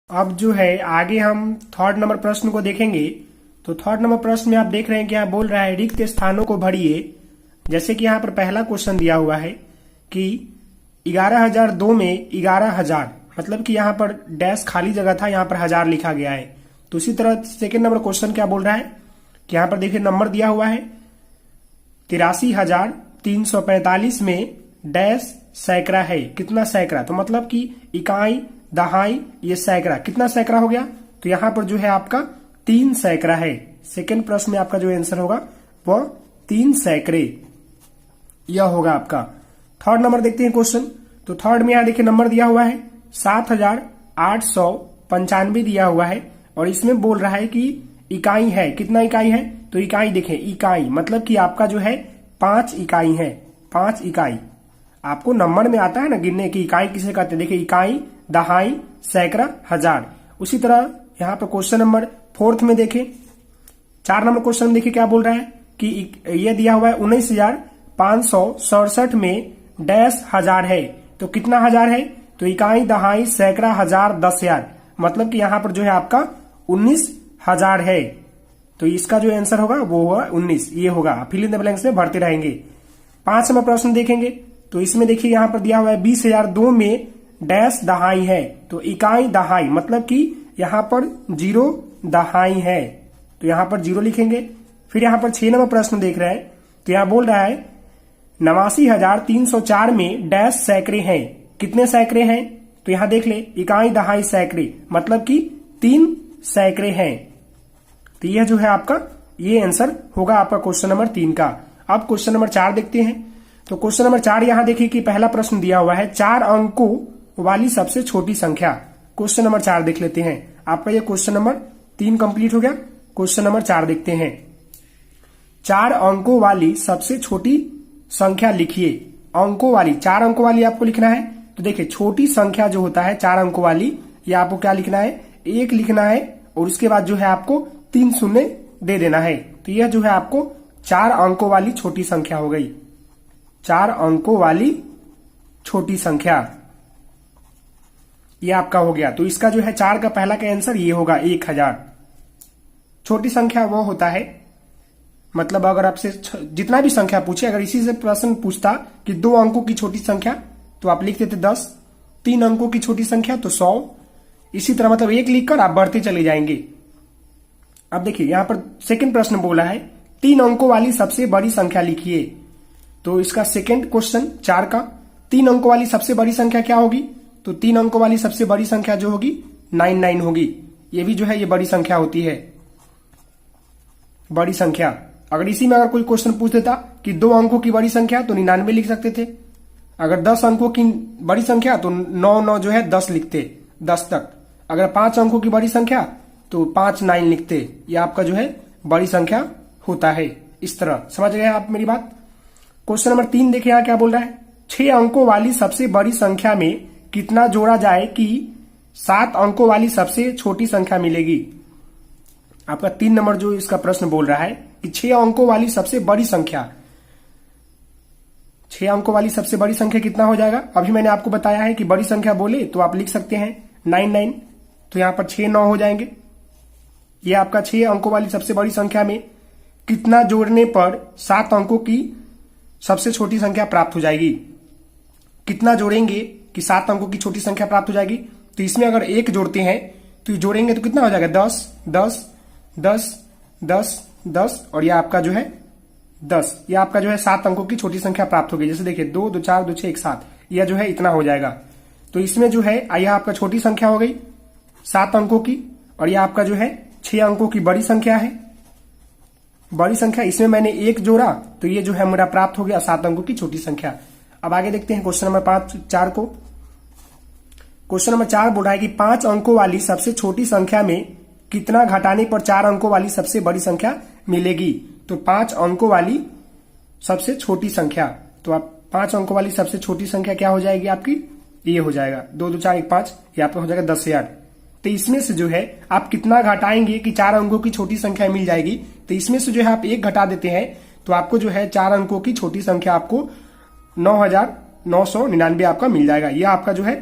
अब जो है आगे हम थर्ड नंबर प्रश्न को देखेंगे। तो थर्ड नंबर प्रश्न में आप देख रहे हैं कि यहाँ बोल रहा है रिक्त स्थानों को भरिए। जैसे कि यहाँ पर पहला क्वेश्चन दिया हुआ है कि 11,002 में 11,000, मतलब कि यहाँ पर डैश खाली जगह था, यहाँ पर 1000 लिखा गया है। तो इसी तरह सेकेंड नंबर क्वेश्चन क्या बोल रहा है कि यहाँ पर देखिए नंबर दिया हुआ है 83,345 में डैश सैकड़ा है। कितना सैकड़ा? तो मतलब कि इकाई, दहाई, ये सैकड़ा, कितना सैकड़ा हो गया? तो यहाँ पर जो है आपका 3 सैकड़ा है। सेकेंड प्रश्न में आपका जो आंसर होगा वह 3 सैकड़े, यह होगा आपका। थर्ड नंबर देखते हैं क्वेश्चन। तो थर्ड में यहाँ देखिए नंबर दिया हुआ है 7,895 दिया हुआ है और इसमें बोल रहा है कि इकाई है। कितना इकाई है? तो इकाई देखें, इकाई मतलब कि आपका जो है 5 इकाई है। 5 इकाई आपको नंबर में आता है ना गिनने की, इकाई किसे कहते हैं? देखिए इकाई, दहाई, सैकड़ा, 1000। उसी तरह यहाँ पर क्वेश्चन नंबर फोर्थ में देखें, 4 नंबर क्वेश्चन में देखिए क्या बोल रहा है कि ये दिया हुआ है 19,567 में डैश 1000 है। तो कितना 1000 है? तो इकाई, दहाई, सैकड़ा, 1000, 10,000, मतलब कि यहाँ पर जो है आपका 19,000 है। तो इसका जो आंसर होगा वो होगा 19, ये होगा। फिल इन द ब्लैंक्स में भरते रहेंगे। 5 नंबर प्रश्न देखेंगे तो इसमें देखिए यहाँ पर दिया हुआ है 20,002 में डैश दहाई है। तो इकाई, दहाई, मतलब कि यहाँ पर 0 दहाई है, तो यहाँ पर 0 लिखेंगे। फिर यहाँ पर 6 नंबर प्रश्न देख रहे हैं तो यहाँ बोल रहा है 89,304 में डैश सैकड़े हैं। कितने सैकड़े हैं? तो यहाँ देख ले, इकाई, दहाई, सैकड़े, मतलब कि 3 सैकड़े हैं। तो यह जो है आपका ये आंसर होगा आपका क्वेश्चन नंबर 3 का। अब क्वेश्चन नंबर 4 देखते हैं। तो क्वेश्चन नंबर 4 यहाँ देखिए कि पहला प्रश्न दिया हुआ है 4 अंकों वाली सबसे छोटी संख्या। क्वेश्चन नंबर 4 देख लेते हैं। आपका ये क्वेश्चन नंबर 3 कंप्लीट हो गया। क्वेश्चन नंबर 4 देखते हैं। 4 अंकों वाली सबसे छोटी संख्या लिखिए। अंकों वाली, 4 अंकों वाली आपको लिखना है। तो देखिए छोटी संख्या जो होता है 4 अंकों वाली, ये आपको क्या लिखना है? 1 लिखना है और उसके बाद जो है आपको 3 शून्य दे देना है। तो यह जो है आपको 4 अंकों वाली छोटी संख्या हो गई। 4 अंकों वाली छोटी संख्या ये आपका हो गया। तो इसका जो है 4 का पहला का आंसर ये होगा 1000। छोटी संख्या वो होता है, मतलब अगर आपसे जितना भी संख्या पूछे, अगर इसी से प्रश्न पूछता कि 2 अंकों की छोटी संख्या तो आप लिख देते 10, 3 अंकों की छोटी संख्या तो 100, इसी तरह मतलब 1 लिखकर आप बढ़ते चले जाएंगे। अब देखिए यहां पर सेकंड प्रश्न बोला है 3 अंकों वाली सबसे बड़ी संख्या लिखिए। तो इसका सेकंड क्वेश्चन 4 का 3 अंकों वाली सबसे बड़ी संख्या क्या होगी? तो 3 अंकों वाली सबसे बड़ी संख्या जो होगी 99 होगी। ये भी जो है ये बड़ी संख्या होती है, बड़ी संख्या। अगर इसी में अगर कोई क्वेश्चन पूछ देता कि 2 अंकों की बड़ी संख्या तो 99 लिख सकते थे। अगर 10 अंकों की बड़ी संख्या तो 9 जो है 10 लिखते, 10 तक। अगर 5 अंकों की बड़ी संख्या तो 5 9 लिखते। ये आपका जो है बड़ी संख्या होता है। इस तरह समझ गए आप मेरी बात। क्वेश्चन नंबर 3 देखिए यहाँ क्या बोल रहा है 6 अंकों वाली सबसे बड़ी संख्या में कितना जोड़ा जाए कि 7 अंकों वाली सबसे छोटी संख्या मिलेगी। आपका 3 नंबर जो इसका प्रश्न बोल रहा है कि 6 अंकों वाली सबसे बड़ी संख्या, 6 अंकों वाली सबसे बड़ी संख्या कितना हो जाएगा? अभी मैंने आपको बताया है कि बड़ी संख्या बोले तो आप लिख सकते हैं 99, तो यहां पर 6 9 हो जाएंगे। ये आपका 6 अंकों वाली सबसे बड़ी संख्या में कितना जोड़ने पर 7 अंकों की सबसे छोटी संख्या प्राप्त हो जाएगी। कितना जोड़ेंगे कि 7 अंकों की छोटी संख्या प्राप्त हो जाएगी? तो इसमें अगर 1 जोड़ते हैं तो जोड़ेंगे तो कितना हो जाएगा 10 10 10 10 10 और यह आपका जो है 10। यह आपका जो है 7 अंकों की छोटी संख्या प्राप्त होगी। जैसे देखिए 2 2 4 2 6 1 7, यह जो है इतना हो जाएगा। तो इसमें जो है यह आपका छोटी संख्या हो गई 7 अंकों की, और यह आपका जो है 6 अंकों की बड़ी संख्या है। बड़ी संख्या इसमें मैंने 1 जोड़ा तो ये जो है मेरा प्राप्त हो गया 7 अंकों की छोटी संख्या। अब आगे देखते हैं क्वेश्चन नंबर 4 को। क्वेश्चन नंबर 4 बोल रहा है कि 5 अंकों वाली सबसे छोटी संख्या में कितना घटाने पर 4 अंकों वाली सबसे बड़ी संख्या मिलेगी। तो 5 अंकों वाली सबसे छोटी संख्या, तो आप 5 अंकों वाली सबसे छोटी संख्या क्या हो जाएगी आपकी? ये हो जाएगा 2 2 4 1 5, ये आपका हो जाएगा 10,000। तो इसमें से जो है आप कितना घटाएंगे कि 4 अंकों की छोटी संख्या मिल जाएगी। तो इसमें से जो है आप 1 घटा देते हैं तो आपको जो है 4 अंकों की छोटी संख्या आपको 9,999 आपका मिल जाएगा। यह आपका जो है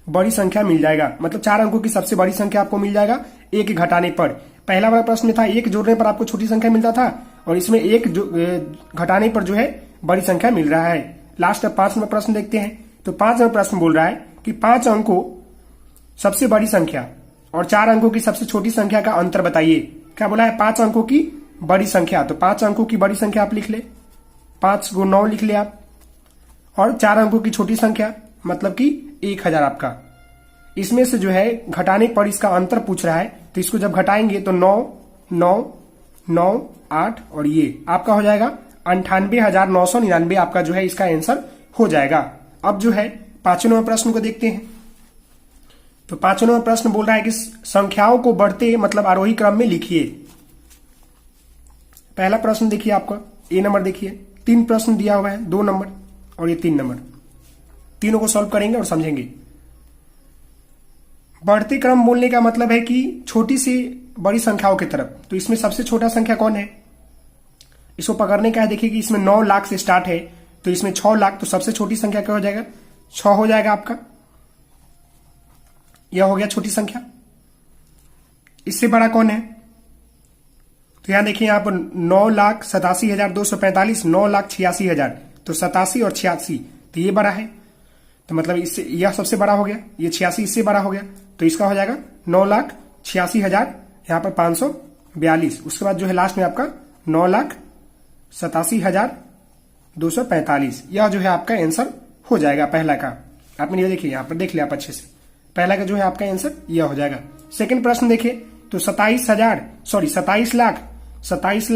बड़ी संख्या मिल जाएगा, मतलब 4 अंकों की सबसे बड़ी संख्या आपको मिल जाएगा एक घटाने पर। पहला वाला प्रश्न में था एक जोड़ने पर आपको छोटी संख्या मिलता था, और इसमें एक घटाने पर जो है बड़ी संख्या मिल रहा है। लास्ट 5 नंबर प्रश्न देखते हैं। तो 5 नंबर प्रश्न बोल रहा है कि 5 अंकों सबसे बड़ी संख्या और 4 अंकों की सबसे छोटी संख्या का अंतर बताइए। क्या बोला है? 5 अंकों की बड़ी संख्या, तो 5 अंकों की बड़ी संख्या आप लिख ले, 5 × 9 लिख ले आप, और 4 अंकों की छोटी संख्या मतलब कि 1000 आपका। इसमें से जो है घटाने पर इसका अंतर पूछ रहा है, तो इसको जब घटाएंगे तो 9 9 9 8 और ये आपका हो जाएगा 98,999 आपका जो है इसका आंसर हो जाएगा। अब जो है 5वें नंबर प्रश्न को देखते हैं। तो 5वें नंबर प्रश्न बोल रहा है कि संख्याओं को बढ़ते मतलब आरोही क्रम में लिखिए। पहला प्रश्न देखिए आपका ए नंबर देखिए, 3 प्रश्न दिया हुआ है, 2 नंबर और ये 3 नंबर, तीनों को सॉल्व करेंगे और समझेंगे। बढ़ते क्रम बोलने का मतलब है कि छोटी से बड़ी संख्याओं की तरफ। तो इसमें सबसे छोटा संख्या कौन है? इसको पकड़ने का है, देखिए कि इसमें 9 लाख से स्टार्ट है, तो इसमें 6 लाख, तो सबसे छोटी संख्या क्या हो जाएगा? 6 हो जाएगा आपका। यह हो गया छोटी संख्या। इससे बड़ा कौन है? तो यहां देखिए, यहां पर 9,87,245, 9,86,000, तो 87 और 86, तो ये बड़ा है, तो मतलब इससे यह सबसे बड़ा हो गया, ये 86 इससे बड़ा हो गया, तो इसका हो जाएगा 9,86,000, यहां पर 542। उसके बाद जो है लास्ट में आपका 9,87,245, यह जो है आपका आंसर हो जाएगा पहला का। आपने ये देखिए यहां पर देख लिया आप अच्छे से, पहला का जो है आपका आंसर यह हो जाएगा। सेकंड प्रश्न देखिए, तो 27 लाख 28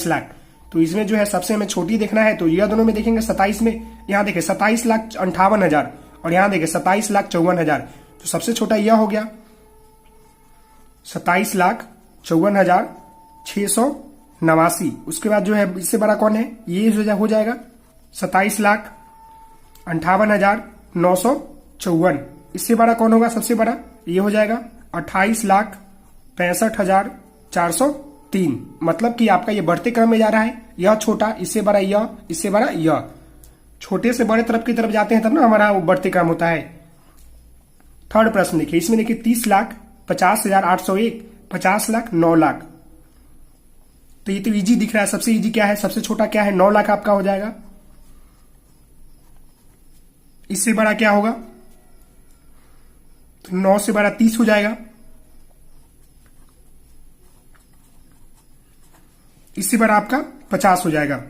लाख, तो इसमें जो है सबसे हमें छोटी देखना है, तो यह दोनों में देखेंगे 27 में, यहां देखें 27,58,000 और यहां देखें 27,54,000, तो सबसे छोटा यह हो गया 27,54,689। उसके बाद जो है इससे बड़ा कौन है? ये हो जाएगा 27,58,954। इससे बड़ा कौन होगा? सबसे बड़ा ये हो जाएगा 28,65,403। मतलब कि आपका ये बढ़ते क्रम में जा रहा है, यह छोटा, इससे बड़ा यह, इससे बड़ा यह, छोटे से बड़े तरफ की तरफ जाते हैं तब ना हमारा वो बढ़ते क्रम होता है। थर्ड प्रश्न देखिए, इसमें देखिए 30,50,801, 50 लाख, 9 लाख, तो ये तो इजी दिख रहा है। सबसे इजी क्या है? सबसे छोटा क्या है? 9 लाख आपका हो जाएगा। इससे बड़ा क्या होगा? तो 9 से बड़ा 30 हो जाएगा। इससे बड़ा आपका 50 हो जाएगा।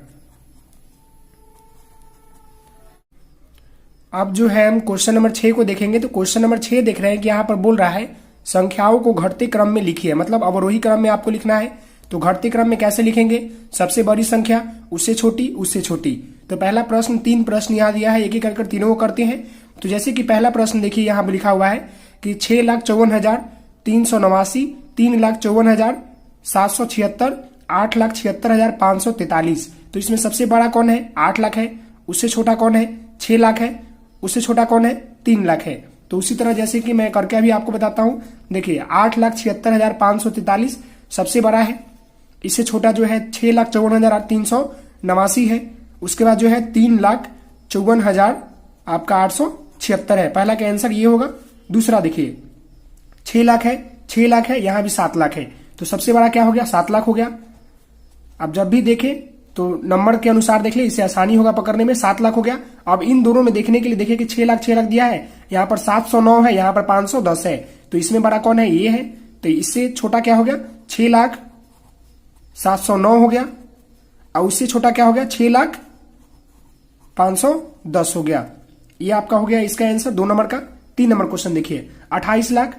अब जो है हम क्वेश्चन नंबर 6 को देखेंगे। तो क्वेश्चन नंबर 6 देख रहे हैं कि यहां पर बोल रहा है संख्याओं को घटते क्रम में लिखिए, मतलब अवरोही क्रम में आपको लिखना है। तो घटते क्रम में कैसे लिखेंगे? सबसे बड़ी संख्या, उससे छोटी, उससे छोटी। तो पहला प्रश्न, 3 प्रश्न यहां दिया है, एक एक कर तीनों को करते हैं। तो जैसे कि पहला प्रश्न देखिए, यहां पर लिखा हुआ है कि 6,54,389, 3,54,776, 8,76,543। तो इसमें सबसे बड़ा कौन है? 8 लाख है। उससे छोटा कौन है? 6 लाख है। उससे छोटा कौन है? 3 लाख है। तो उसी तरह जैसे कि मैं करके अभी आपको बताता हूं, देखिए 8,76,543 सबसे बड़ा है। इससे छोटा जो है 6,54,389 है। उसके बाद जो है 3,54,000 आपका 876 है। पहला का आंसर ये होगा। दूसरा देखिए 6 लाख है, 6 लाख है, यहां भी 7 लाख है। तो सबसे बड़ा क्या हो गया? 7 लाख हो गया। अब जब भी देखें तो नंबर के अनुसार देख ले, इससे आसानी होगा पकड़ने में। 7 लाख हो गया। अब इन दोनों में देखने के लिए देखिए कि 6 लाख दिया है, यहाँ पर 709 है, यहाँ पर 510 है। तो इसमें बड़ा कौन है? ये है। तो इससे छोटा क्या हो गया? 6,709 हो गया। और उससे छोटा क्या हो गया? 6,510 हो गया। ये आपका हो गया इसका आंसर 2 नंबर का। 3 नंबर क्वेश्चन देखिए, 28 लाख,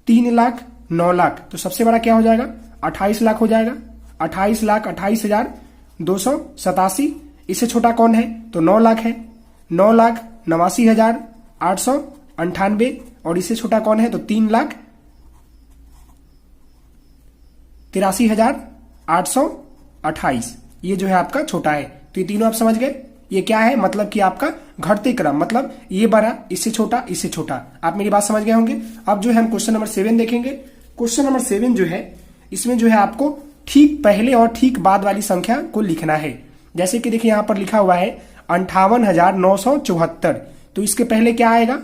3 लाख, 9 लाख। तो सबसे बड़ा क्या हो जाएगा? 28 लाख हो जाएगा। 28,28,287। इससे छोटा कौन है? तो 9 लाख है। 9,89,898। और इससे छोटा कौन है? तो 3,83,828। ये जो है आपका छोटा है। तो ये तीनों आप समझ गए। ये क्या है? मतलब कि आपका घटते क्रम, मतलब ये बड़ा, इससे छोटा, इससे छोटा। आप मेरी बात समझ गए होंगे। अब जो है हम क्वेश्चन नंबर 7 देखेंगे। क्वेश्चन नंबर 7 जो है, इसमें जो है आपको ठीक पहले और ठीक बाद वाली संख्या को लिखना है। जैसे कि देखिए यहां पर लिखा हुआ है 58,974। तो इसके पहले क्या आएगा?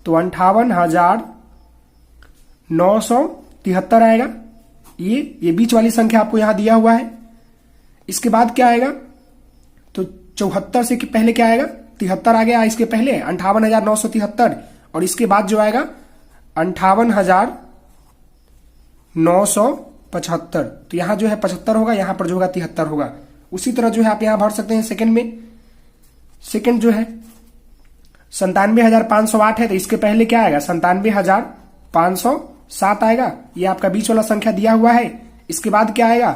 तो 58,973 आएगा। ये बीच वाली संख्या आपको यहां दिया हुआ है। इसके बाद क्या आएगा, तो 74 से पहले क्या आएगा, 73 आ गया इसके पहले 58,973, और इसके बाद जो आएगा 58,975। तो यहां जो है 75 होगा, यहां पर जो होगा 73 होगा। उसी तरह जो है आप यहां भर सकते हैं सेकंड में। सेकंड जो है 97,508 है, तो इसके पहले क्या आएगा, 97,507 आएगा। ये आपका बीच वाला संख्या दिया हुआ है। इसके बाद क्या आएगा,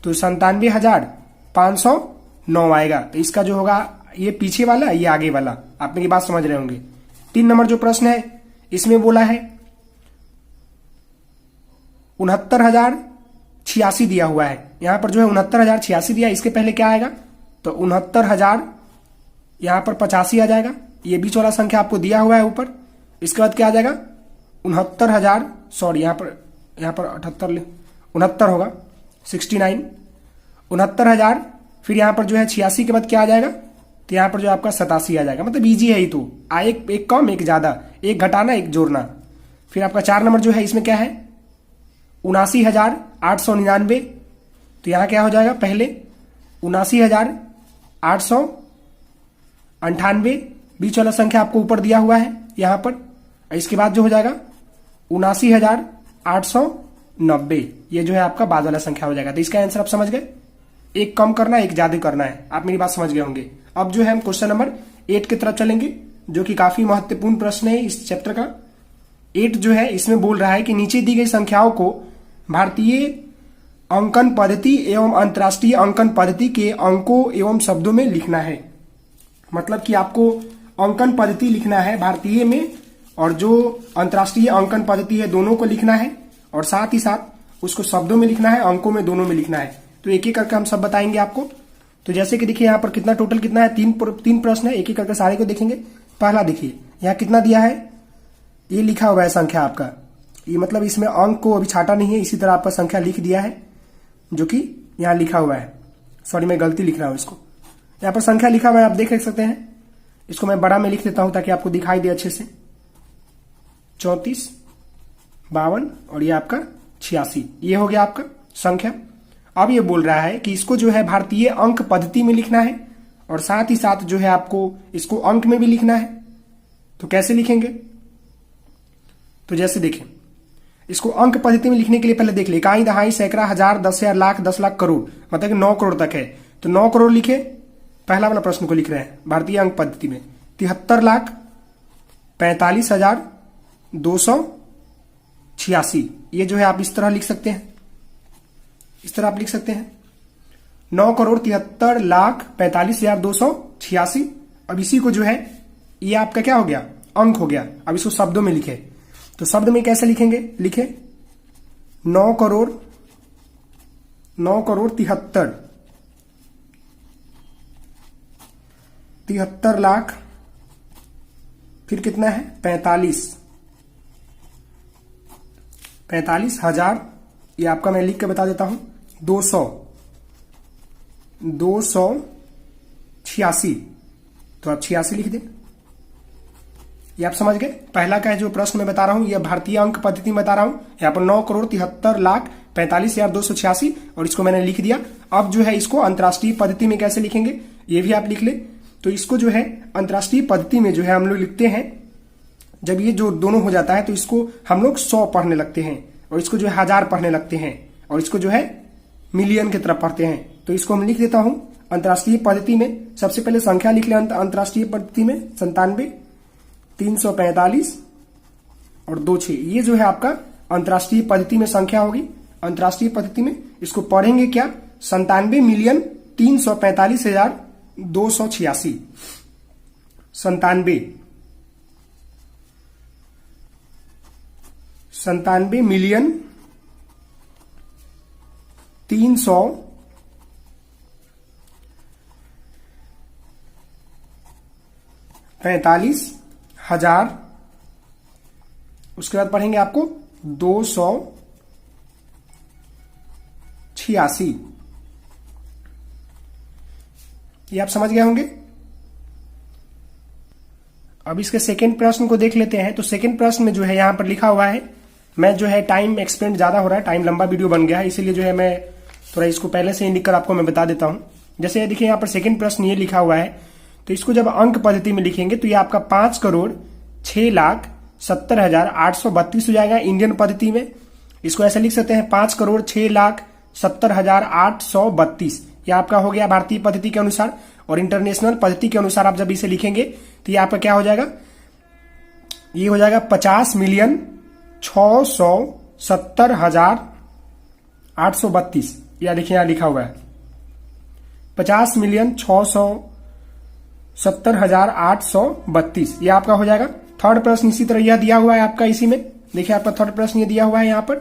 तो 97,509 आएगा। तो इसका जो होगा, ये पीछे वाला, ये आगे वाला। आप मेरी बात समझ रहे होंगे। 3 नंबर जो प्रश्न है इसमें बोला है 69,086 दिया हुआ है। यहां पर जो है 69,086 दिया, इसके पहले क्या आएगा, तो 69,000 यहां पर 85 आ जाएगा। ये बीच वाला संख्या आपको दिया हुआ है ऊपर। इसके बाद क्या आ जाएगा 69,000, सॉरी यहां पर 78 69 होगा, 69 69,000। फिर यहां पर जो है 86 के बाद क्या आ जाएगा, तो यहां पर जो आपका 87 आ जाएगा। मतलब इजी है ये तो, एक कम एक ज्यादा, एक घटाना एक जोड़ना। फिर आपका 4 नंबर जो है इसमें क्या है 79,899। तो यहां क्या हो जाएगा, पहले 79,898, बीच वाला संख्या आपको ऊपर दिया हुआ है यहां पर। इसके बाद जो हो जाएगा 79,890, ये जो है आपका बाद वाला संख्या हो जाएगा। तो इसका आंसर आप समझ गए, एक कम करना एक ज्यादा करना है। आप मेरी बात समझ गए होंगे। अब जो है हम क्वेश्चन नंबर 8 की तरफ चलेंगे, जो कि काफी महत्वपूर्ण प्रश्न है इस चैप्टर का। 8 जो है इसमें बोल रहा है कि नीचे दी गई संख्याओं को भारतीय अंकन पद्धति एवं अंतर्राष्ट्रीय अंकन पद्धति के अंकों एवं शब्दों में लिखना है। मतलब कि आपको अंकन पद्धति लिखना है भारतीय में, और जो अंतर्राष्ट्रीय अंकन पद्धति है दोनों को लिखना है, और साथ ही साथ उसको शब्दों में लिखना है, अंकों में दोनों में लिखना है। तो एक एक करके हम सब बताएंगे आपको। तो जैसे कि देखिए यहाँ पर कितना टोटल कितना है, तीन प्रश्न है। एक एक करके सारे को देखेंगे। पहला देखिए यहाँ कितना दिया है, ये लिखा हुआ है संख्या आपका, ये मतलब इसमें अंक को अभी छाटा नहीं है, इसी तरह आपका संख्या लिख दिया है जो कि यहाँ लिखा हुआ है। सॉरी मैं गलती लिख रहा हूं इसको, यहाँ पर संख्या लिखा हुआ है, आप देख सकते हैं। इसको मैं बड़ा में लिख देता हूं ताकि आपको दिखाई दे अच्छे से। 34, 52 और ये आपका 86, ये हो गया आपका संख्या। अब ये बोल रहा है कि इसको जो है भारतीय अंक पद्धति में लिखना है, और साथ ही साथ जो है आपको इसको अंक में भी लिखना है। तो कैसे लिखेंगे, तो जैसे देखें, इसको अंक पद्धति में लिखने के लिए पहले देख ले, इकाई, दहाई, सैकड़ा, हजार, 10,000, लाख, 10 लाख, करोड़, मतलब कि 9 करोड़ तक है। तो 9 करोड़ लिखे, पहला वाला प्रश्न को लिख रहे हैं भारतीय अंक पद्धति में। 73,45,286, ये जो है आप इस तरह लिख सकते हैं, इस तरह आप लिख सकते हैं 9,73,45,286। अब इसी को जो है ये आपका क्या हो गया, अंक हो गया। अब इसको शब्दों में लिखे, तो शब्द में कैसे लिखेंगे, लिखे 9 करोड़ 73 लाख, फिर कितना है 45,000, ये आपका मैं लिख के बता देता हूं 286, तो आप 86 लिख दें। ये आप समझ गए। पहला का है जो प्रश्न मैं बता रहा हूं, ये भारतीय अंक पद्धति में बता रहा हूं। यहाँ पर 9,73,45,286, और इसको मैंने लिख दिया। अब जो है इसको अंतर्राष्ट्रीय पद्धति में कैसे लिखेंगे, ये भी आप लिख ले। तो इसको जो है अंतर्राष्ट्रीय पद्धति में जो है हम लोग लिखते हैं, जब ये जो दोनों हो जाता है तो इसको हम लोग 100 पढ़ने लगते हैं, और इसको जो है 1000 पढ़ने लगते हैं, और इसको जो है मिलियन की तरफ पढ़ते हैं। तो इसको हम लिख देता हूं अंतर्राष्ट्रीय पद्धति में। सबसे पहले संख्या लिख ले अंतर्राष्ट्रीय पद्धति में, 97,345 और 26, ये जो है आपका अंतर्राष्ट्रीय पद्धति में संख्या होगी। अंतर्राष्ट्रीय पद्धति में इसको पढ़ेंगे क्या, 97,345,286, 97,345,000। उसके बाद पढ़ेंगे आपको 286, ये आप समझ गए होंगे। अब इसके सेकंड प्रश्न को देख लेते हैं। तो सेकंड प्रश्न में जो है यहाँ पर लिखा हुआ है, मैं जो है टाइम एक्सपेंड ज्यादा हो रहा है, टाइम लंबा वीडियो बन गया है, इसीलिए जो है मैं थोड़ा इसको पहले से ही लिखकर आपको मैं बता देता हूँ। जैसे देखिए यहाँ पर सेकंड प्रश्न ये लिखा हुआ है, तो इसको जब अंक पद्धति में लिखेंगे तो ये आपका 5,06,70,832 हो जाएगा इंडियन पद्धति में। इसको ऐसे लिख सकते हैं 5,06,70,832, यह आपका हो गया भारतीय पद्धति के अनुसार। और इंटरनेशनल पद्धति के अनुसार आप जब इसे लिखेंगे तो ये आपका क्या हो जाएगा, ये हो जाएगा 50,670,832। या देखिए यहां लिखा हुआ है 50,670,832, यह आपका हो जाएगा। थर्ड प्रश्न इसी तरह यह दिया हुआ है आपका, इसी में देखिए आपका थर्ड प्रश्न ये दिया हुआ है यहाँ पर।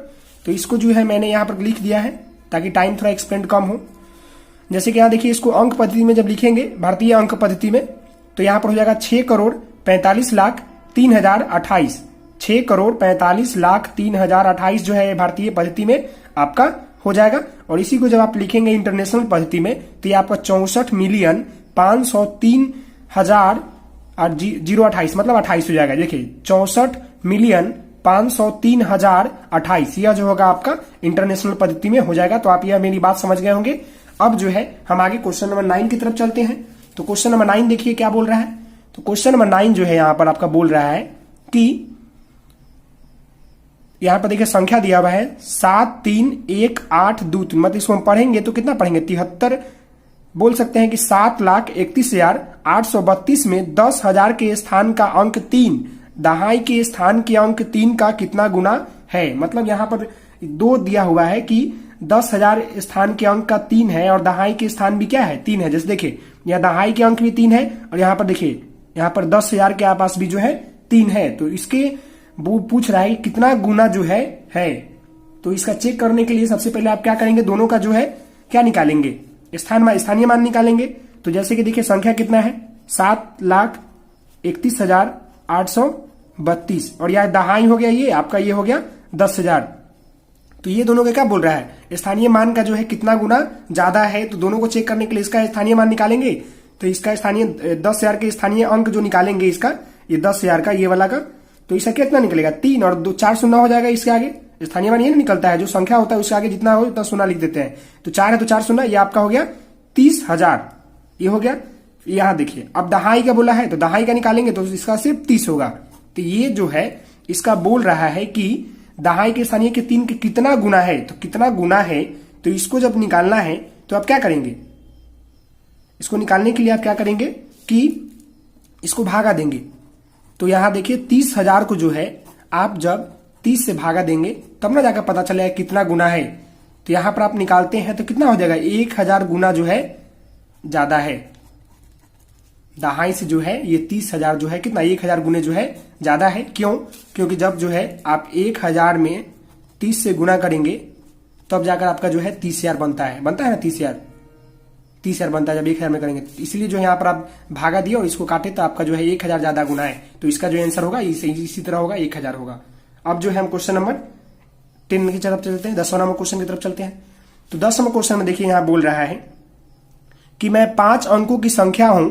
तो इसको जो है मैंने यहाँ पर लिख दिया है ताकि टाइम थोड़ा एक्सपेंड कम हो। जैसे कि यहाँ देखिए इसको अंक पद्धति में जब लिखेंगे, भारतीय अंक पद्धति में, तो यहाँ पर हो जाएगा 6,45,03,028। 6,45,03,028 जो है भारतीय पद्धति में आपका हो जाएगा। और इसी को जब आप लिखेंगे इंटरनेशनल पद्धति में तो ये आपका 64,503,028 मतलब 28 हो जाएगा। देखिए 64,503,028 यह जो होगा आपका इंटरनेशनल पद्धति में हो जाएगा। तो आप यह मेरी बात समझ गए होंगे। अब जो है हम आगे क्वेश्चन नंबर 9 की तरफ चलते हैं। तो क्वेश्चन नंबर 9 देखिए क्या बोल रहा है। तो क्वेश्चन नंबर 9 जो है यहां पर आपका बोल रहा है कि यहां पर देखिए संख्या दिया हुआ है 73182, मतलब इसको हम पढ़ेंगे तो कितना पढ़ेंगे 73, बोल सकते हैं कि 7,31,832 में 10,000 के स्थान का अंक 3, दहाई के स्थान के अंक 3 का कितना गुना है। मतलब यहां पर 2 दिया हुआ है कि 10,000 स्थान के अंक का 3 है और दहाई के स्थान भी क्या है 3 है। जैसे देखिए यहाँ दहाई के अंक भी 3 है और यहाँ पर देखिए यहाँ पर 10,000 के आसपास भी जो है 3 है। तो इसके वो पूछ रहा है कितना गुना जो है। तो इसका चेक करने के लिए सबसे पहले आप क्या करेंगे, दोनों का जो है क्या निकालेंगे, स्थानीय मान निकालेंगे। तो जैसे कि देखिए संख्या कितना है 7,31,832 और यह दहाई हो गया, ये आपका ये हो गया 10,000। तो ये दोनों का क्या बोल रहा है, स्थानीय मान का जो है कितना गुना ज्यादा है। तो दोनों को चेक करने के लिए इसका स्थानीय मान निकालेंगे। तो इसका स्थानीय 10,000 के स्थानीय अंक जो निकालेंगे इसका, ये 10,000 का ये वाला का, तो इसका कितना निकलेगा 3 और 2 4 शून्य हो जाएगा। इसके आगे स्थानीय मान ये निकलता है, जो संख्या होता है उसके आगे जितना हो उतना शून्य लिख देते हैं। तो 4 है तो 4 शून्य, ये आपका हो गया 30,000, ये हो गया। यहां देखिए अब दहाई का बोला है तो दहाई का निकालेंगे तो इसका सिर्फ 30 होगा। तो ये जो है इसका बोल रहा है कि दहाई के स्थानीय के 3 के कितना गुना है। तो कितना गुना है तो इसको जब निकालना है तो आप क्या करेंगे, इसको निकालने के लिए आप क्या करेंगे कि इसको भागा देंगे। तो यहां देखिए 30,000 को जो है आप जब 30 से भागा देंगे तब ना जाकर पता चलेगा कितना गुना है। तो यहां पर आप निकालते हैं तो कितना हो जाएगा 1,000 गुना जो है ज्यादा है। दहाई से जो है ये 30,000 जो है कितना 1,000 गुने जो है ज्यादा है। क्यों, क्योंकि जब जो है आप 1,000 में 30 से गुना करेंगे तब जाकर आपका जो है 30,000 बनता है ना 30,000 बनता है जब 1,000 में करेंगे। इसलिए जो यहाँ पर आप भागा दिए और इसको काटे तो आपका जो है 1,000 ज्यादा गुना है। तो इसका जो आंसर होगा इसी तरह होगा 1,000 होगा। अब जो है हम क्वेश्चन नंबर 10 की तरफ चलते हैं, 10वां नंबर क्वेश्चन की तरफ चलते हैं। तो 10 नंबर क्वेश्चन में देखिए यहाँ बोल रहा है कि मैं 5 अंकों की संख्या हूं,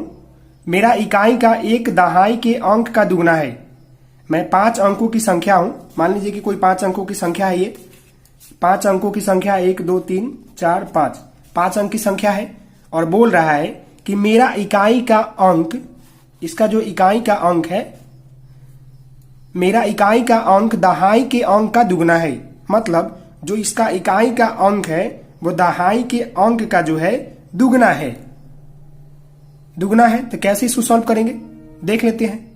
मेरा इकाई का 1 दहाई के अंक का दुगना है। मैं 5 अंकों की संख्या हूं, मान लीजिए कि कोई 5 अंकों की संख्या है, ये 5 अंकों की संख्या 1 2 3 4 5 अंक की संख्या है और बोल रहा है कि मेरा इकाई का अंक, इसका जो इकाई का अंक है, मेरा इकाई का अंक दहाई के अंक का दुगना है। मतलब जो इसका इकाई का अंक है वो दहाई के अंक का जो है दुगना है। तो कैसे इसको सॉल्व करेंगे देख लेते हैं।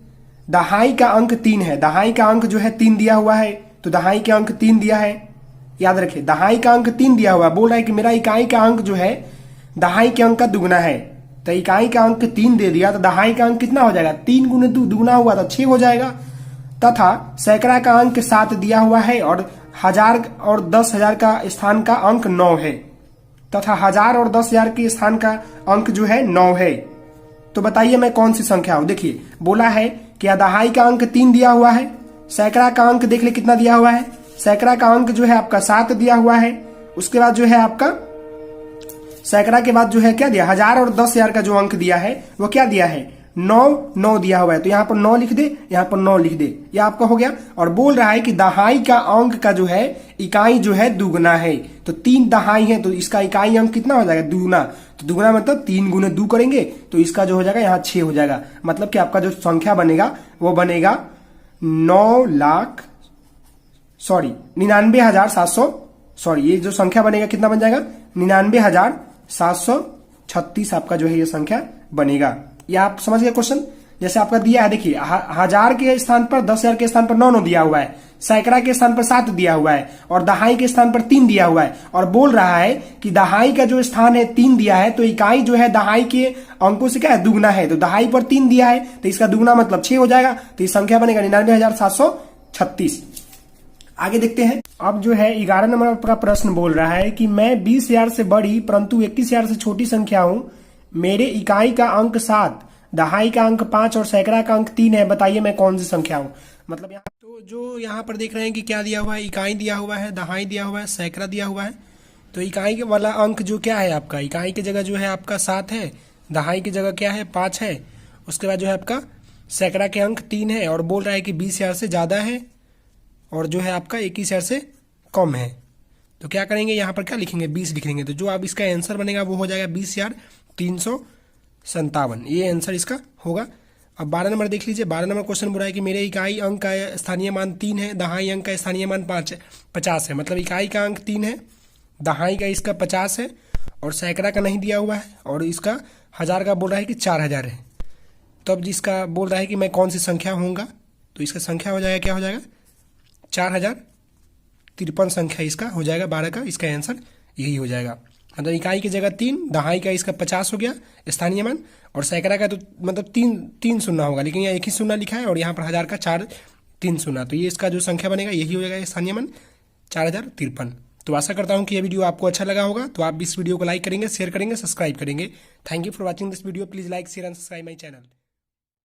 दहाई का अंक 3 है, दहाई का अंक जो है 3 दिया हुआ है, तो दहाई का अंक 3 दिया है, याद रखिए दहाई का अंक 3 दिया हुआ है। बोल रहा है कि मेरा इकाई का अंक जो है दहाई के अंक का दुगना है। तो इकाई का अंक 3 दे दिया तो दहाई का अंक कितना हो जाएगा 3 गुने दुगना हुआ तो 6 हो जाएगा। तथा सैकड़ा का अंक 7 दिया हुआ है और 1000 और 10,000 का स्थान का अंक 9 है, तथा 1000 और 10,000 के स्थान का अंक जो है 9 है। तो बताइए मैं कौन सी संख्या हूं। देखिए बोला है कि दहाई का अंक 3 दिया हुआ है, सैकड़ा का अंक देख ले कितना दिया हुआ है, सैकड़ा का अंक जो है आपका 7 दिया हुआ है। उसके बाद जो है आपका सैकड़ा के बाद जो है क्या दिया 1000 और 10,000 का जो अंक दिया है वो क्या दिया है 9 दिया हुआ है, तो यहाँ पर 9 लिख दे, यहाँ पर 9 लिख दे, ये आपका हो गया। और बोल रहा है कि दहाई का अंक का जो है इकाई जो है दुगना है, तो 3 दहाई है, तो इसका इकाई अंक कितना हो जाएगा? दुगना। तो दुगना मतलब 3 गुने 2 करेंगे तो इसका जो हो जाएगा यहाँ 6 हो जाएगा। मतलब कि आपका जो संख्या बनेगा वो बनेगा 99,700 ये जो संख्या बनेगा कितना बन जाएगा? 99,736 आपका जो है ये संख्या बनेगा। ये आप समझ गए क्वेश्चन? जैसे आपका दिया है, देखिए 1000 के स्थान पर 10,000 के स्थान पर 9 दिया हुआ है, सैकड़ा के स्थान पर 7 दिया हुआ है और दहाई के स्थान पर 3 दिया हुआ है। और बोल रहा है कि दहाई का जो स्थान है 3 दिया है, तो इकाई जो है दहाई के अंकों से क्या है? दुगना है। तो दहाई पर 3 दिया है तो इसका दुगना मतलब 6 हो जाएगा, तो ये संख्या बनेगा 99,736। आगे देखते हैं। अब जो है 11 नंबर का प्रश्न बोल रहा है कि मैं 20,000 से बड़ी परंतु 21,000 से छोटी संख्या हूं, मेरे इकाई का अंक 7, दहाई का अंक 5 और सैकड़ा का अंक 3 है, बताइए मैं कौन सी संख्या हूं। मतलब यहाँ तो जो यहाँ पर देख रहे हैं कि क्या दिया हुआ है? इकाई दिया हुआ है, दहाई दिया हुआ है, सैकड़ा दिया हुआ है। तो इकाई वाला अंक जो क्या है आपका, इकाई की जगह जो है आपका 7 है, दहाई की जगह क्या है? 5 है। उसके बाद जो है आपका सैकड़ा के अंक 3 है और बोल रहा है कि 20,000 से ज्यादा है और जो है आपका 21,000 से कम है। तो क्या करेंगे? यहाँ पर क्या लिखेंगे? 20 लिखेंगे। तो जो आप इसका आंसर बनेगा वो हो जाएगा 20,357। ये आंसर इसका होगा। अब 12 नंबर देख लीजिए। 12 नंबर क्वेश्चन बोला है कि मेरे इकाई अंक का स्थानीय मान 3 है, दहाई अंक का स्थानीय मान 50 है। मतलब इकाई का अंक 3 है, दहाई का इसका 50 है और सैकड़ा का नहीं दिया हुआ है और इसका 1000 का बोल रहा है कि 4000 है। तो अब जिसका बोल रहा है कि मैं कौन सी संख्या होऊंगा, तो इसका संख्या हो जाएगा, क्या हो जाएगा? 4053 संख्या इसका हो जाएगा। 12 का इसका आंसर यही हो जाएगा। मतलब इकाई की जगह 3, दहाई का इसका 50 हो गया स्थानीय मान और सैकड़ा का तो मतलब 3 शून्य होगा, लेकिन यहाँ 1 ही शून्य लिखा है और यहाँ पर 1000 का 3 शून्य, तो ये इसका जो संख्या बनेगा यही हो जाएगा स्थानीय मान 4053। तो आशा करता हूँ कि ये वीडियो आपको अच्छा लगा होगा। तो आप इस वीडियो को लाइक करेंगे, शेयर करेंगे, सब्सक्राइब करेंगे। Thank you for watching this video. Please like, share and subscribe my channel.